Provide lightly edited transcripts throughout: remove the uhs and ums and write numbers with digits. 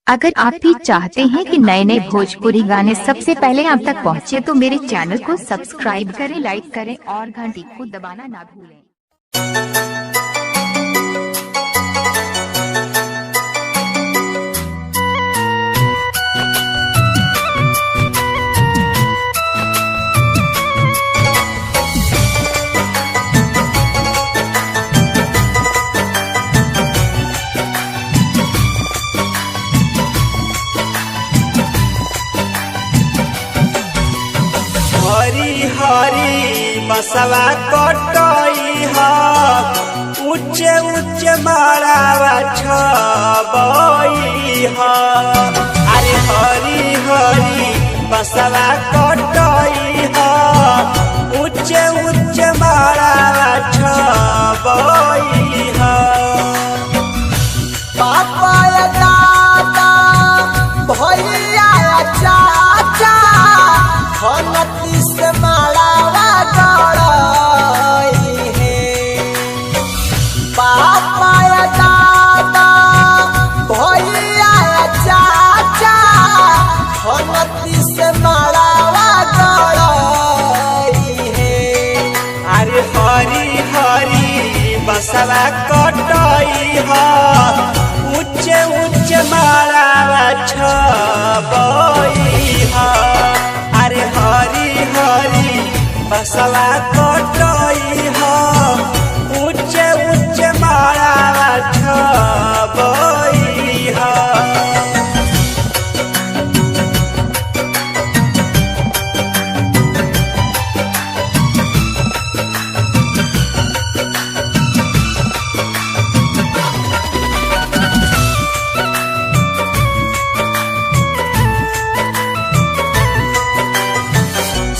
अगर आप भी चाहते हैं कि नए नए भोजपुरी गाने सबसे पहले आप तक पहुंचे तो मेरे चैनल को सब्सक्राइब करें, लाइक करें और घंटी को दबाना ना भूलें। हरी हरी बसवा कटई हा ऊंचे ऊंचे मारावा छबई हा। अरे हरी हरी बसवा कटई हा ऊंचे ऊंचे मारावा छबई हा। पापा दादा भैया चाचा खनती से मालावा गड़ई है। पापा दादा भैया चाचा खनती से मालावा गड़ई है। अरे हरी हरी बसवा कटई हा ऊंचे ऊंचे मारावा छबई हा। अरे हरी हरी बसवा कटई हा ऊंचे ऊंचे मारावा छबई हा।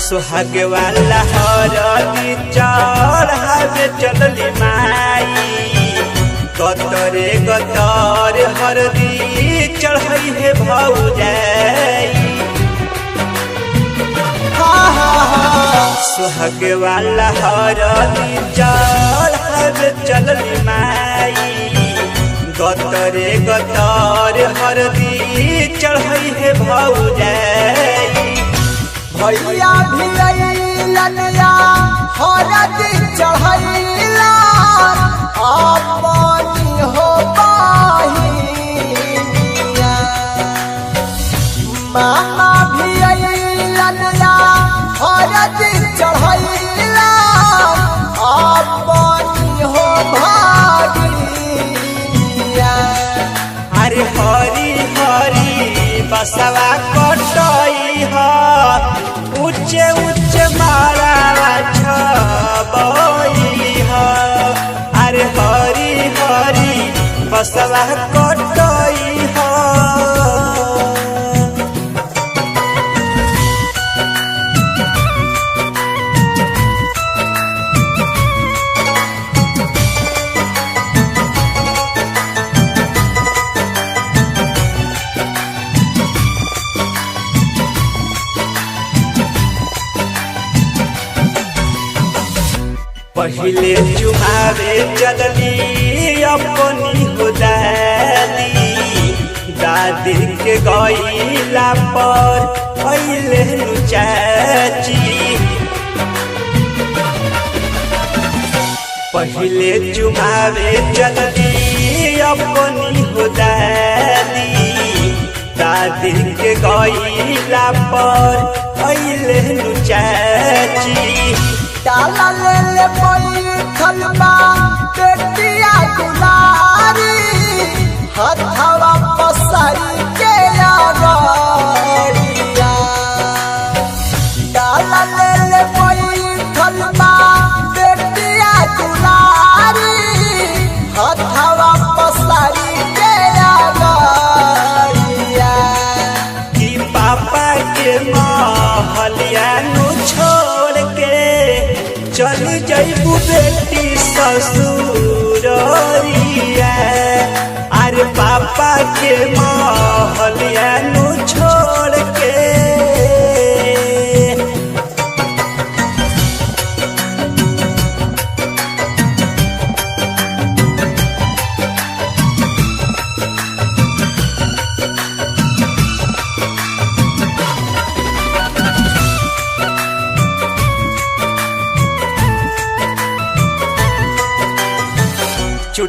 सुहाग वाला हरदी चढ़ावे चलली माई गतरे गतर हरदी चढ़ई है भौजाई। सुहाग वाला हरदी चढ़ावे चलली माई गतरे गतर हरदी चढ़ई है भौजाई। भैया भिलैया हरदी चढ़ैला अपनी हो बहिनिया। मामा भिलैया हरदी चढ़ैला अपनी हो भगिनिया। अरे हरी हरी बसवा कटई हा ऊंचे ऊंचे मारावा छबई हा। अरे हरी हरी बसवा कटई हा। पहिले चुमावे चलली अपनी हो दादी दादी के गईला पर पहिले चाची। पहिले चुमावे चलली अपनी हो दादी दादी के गईला पर पहिले चाची। डाला ले ले बैठल बा बेटिया दुलारी हथवा पसारी के आगरिया। डाला ले ले बैठल बा बेटिया दुलारी हथवा पसारी के आगरिया। कि पापा के महलिया नु छोड़ के चल जइबू बेटी ससुरिया। अरे पापा के महलिया नु छोड़ के।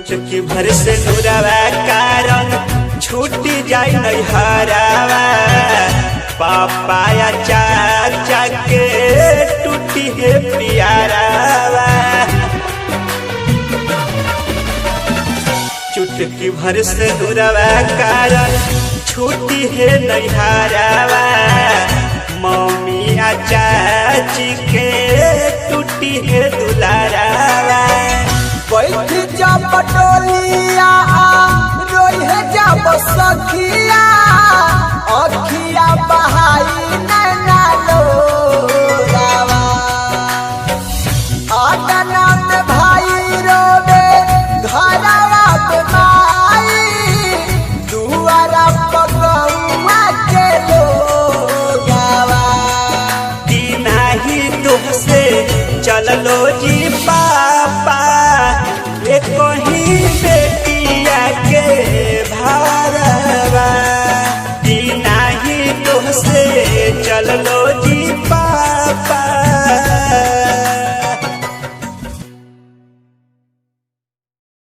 चुटकी भर से नूरवा कारण छूटी जाई नहीं हरावा पापा या चाचा के टूटी है प्यारावा चुटकी भर से नूरवा कारण छूटी है नहीं हरावा मम्मी या चाची के टूटी है दुलारावा बैठी जा पटोलिया रोई है जब सखिया अखिया बहाई नैना लोरावा आदना में भाई रोवे घरवा पे माई दुआरा पगुआ के लोगावा दीना ही तुमसे चल लो जी